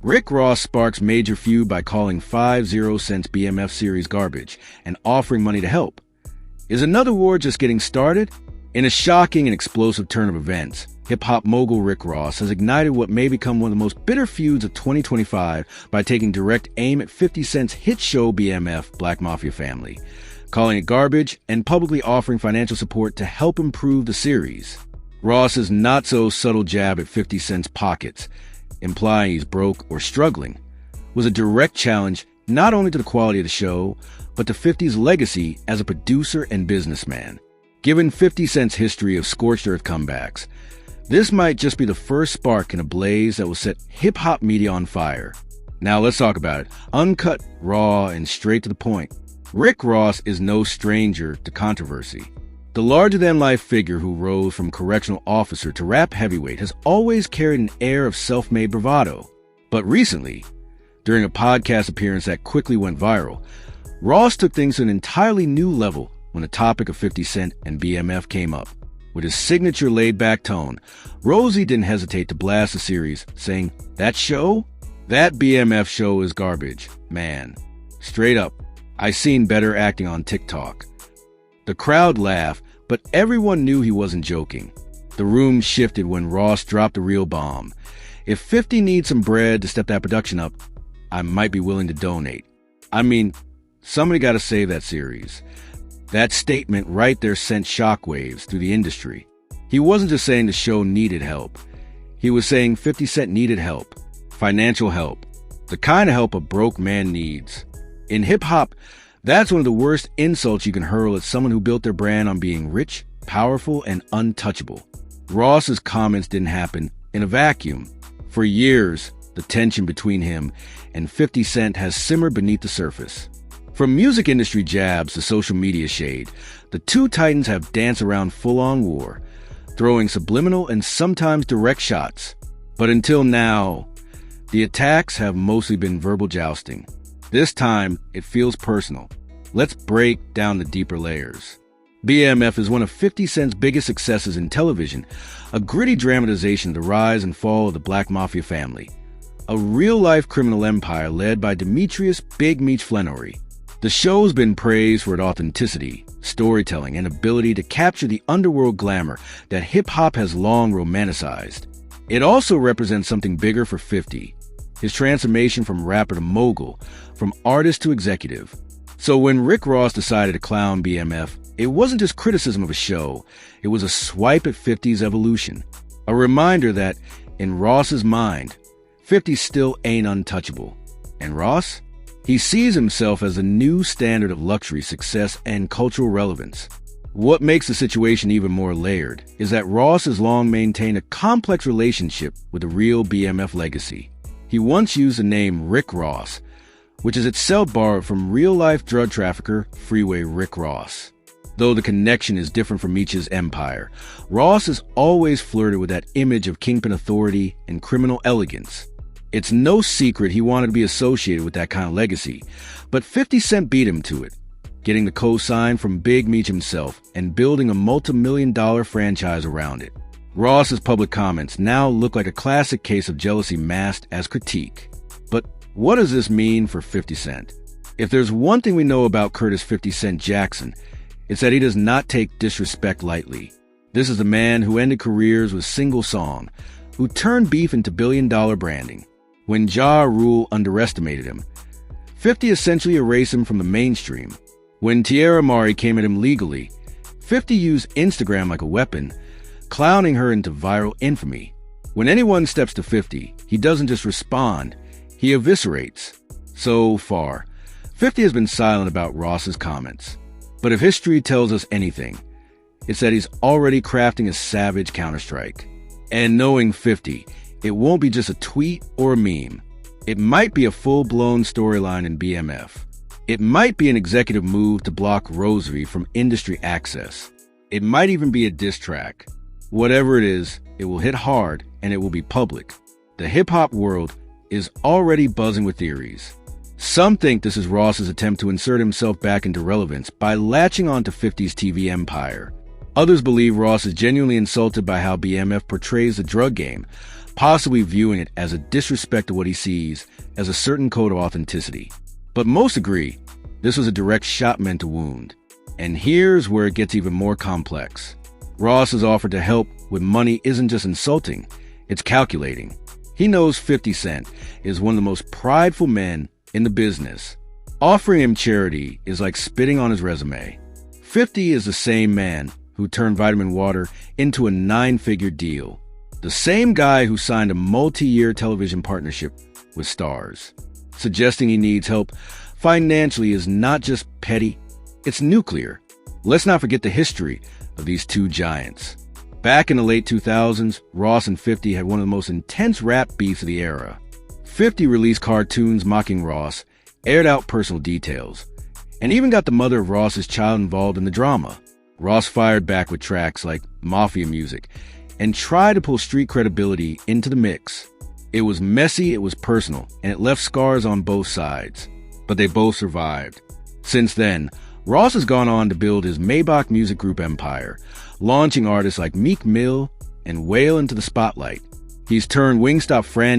Rick Ross sparks major feud by calling 50 Cent's BMF series garbage and offering money to help. Is another war just getting started? In a shocking and explosive turn of events, hip-hop mogul Rick Ross has ignited what may become one of the most bitter feuds of 2025 by taking direct aim at 50 Cent's hit show BMF, Black Mafia Family, calling it garbage and publicly offering financial support to help improve the series. Ross's not-so-subtle jab at 50 Cent's pockets, implying he's broke or struggling, was a direct challenge not only to the quality of the show, but to 50's legacy as a producer and businessman. Given 50 Cent's history of scorched-earth comebacks, this might just be the first spark in a blaze that will set hip-hop media on fire. Now let's talk about it. Uncut, raw, and straight to the point. Rick Ross is no stranger to controversy. The larger-than-life figure who rose from correctional officer to rap heavyweight has always carried an air of self-made bravado. But recently, during a podcast appearance that quickly went viral, Ross took things to an entirely new level when the topic of 50 Cent and BMF came up. With his signature laid-back tone, Rosie didn't hesitate to blast the series, saying, "That show? That BMF show is garbage, man. Straight up, I seen better acting on TikTok." The crowd laughed, but everyone knew he wasn't joking. The room shifted when Ross dropped a real bomb. "If 50 needs some bread to step that production up, I might be willing to donate. I mean, somebody got to save that series." That statement right there sent shockwaves through the industry. He wasn't just saying the show needed help. He was saying 50 Cent needed help. Financial help. The kind of help a broke man needs. In hip-hop, that's one of the worst insults you can hurl at someone who built their brand on being rich, powerful, and untouchable. Ross's comments didn't happen in a vacuum. For years, the tension between him and 50 Cent has simmered beneath the surface. From music industry jabs to social media shade, the two titans have danced around full-on war, throwing subliminal and sometimes direct shots. But until now, the attacks have mostly been verbal jousting. This time, it feels personal. Let's break down the deeper layers. BMF is one of 50 Cent's biggest successes in television, a gritty dramatization of the rise and fall of the Black Mafia family, a real-life criminal empire led by Demetrius Big Meech Flenory. The show's been praised for its authenticity, storytelling, and ability to capture the underworld glamour that hip-hop has long romanticized. It also represents something bigger for 50, his transformation from rapper to mogul, from artist to executive. So when Rick Ross decided to clown BMF, it wasn't just criticism of a show, it was a swipe at 50's evolution. A reminder that, in Ross's mind, 50 still ain't untouchable. And Ross? He sees himself as a new standard of luxury, success, and cultural relevance. What makes the situation even more layered is that Ross has long maintained a complex relationship with the real BMF legacy. He once used the name Rick Ross, which is itself borrowed from real-life drug trafficker Freeway Rick Ross. Though the connection is different from Meech's empire, Ross has always flirted with that image of kingpin authority and criminal elegance. It's no secret he wanted to be associated with that kind of legacy, but 50 Cent beat him to it, getting the co-sign from Big Meech himself and building a multi-million-dollar franchise around it. Ross's public comments now look like a classic case of jealousy masked as critique. But what does this mean for 50 Cent? If there's one thing we know about Curtis 50 Cent Jackson, it's that he does not take disrespect lightly. This is a man who ended careers with single song, who turned beef into billion-dollar branding. When Ja Rule underestimated him, 50 essentially erased him from the mainstream. When Tierra Mari came at him legally, 50 used Instagram like a weapon, clowning her into viral infamy. When anyone steps to 50, he doesn't just respond, he eviscerates. So far, 50 has been silent about Ross's comments. But if history tells us anything, it's that he's already crafting a savage counterstrike. And knowing 50, it won't be just a tweet or a meme. It might be a full-blown storyline in BMF. It might be an executive move to block Rosary from industry access. It might even be a diss track. Whatever it is, it will hit hard and it will be public. The hip-hop world is already buzzing with theories. Some think this is Ross's attempt to insert himself back into relevance by latching onto 50's TV empire. Others believe Ross is genuinely insulted by how BMF portrays the drug game, possibly viewing it as a disrespect to what he sees as a certain code of authenticity. But most agree this was a direct shot meant to wound. And here's where it gets even more complex. Ross's offer to help with money isn't just insulting, it's calculating. He knows 50 Cent is one of the most prideful men in the business. Offering him charity is like spitting on his resume. 50 is the same man who turned vitamin water into a 9-figure deal. The same guy who signed a multi-year television partnership with Stars. Suggesting he needs help financially is not just petty, it's nuclear. Let's not forget the history of these two giants. Back in the late 2000s, Ross and 50 had one of the most intense rap beefs of the era. 50 released cartoons mocking Ross, aired out personal details, and even got the mother of Ross's child involved in the drama. Ross fired back with tracks like Mafia Music and tried to pull street credibility into the mix. It was messy, it was personal, and it left scars on both sides. But they both survived. Since then, Ross has gone on to build his Maybach Music Group empire, launching artists like Meek Mill and Whale into the spotlight. He's turned Wingstop franchise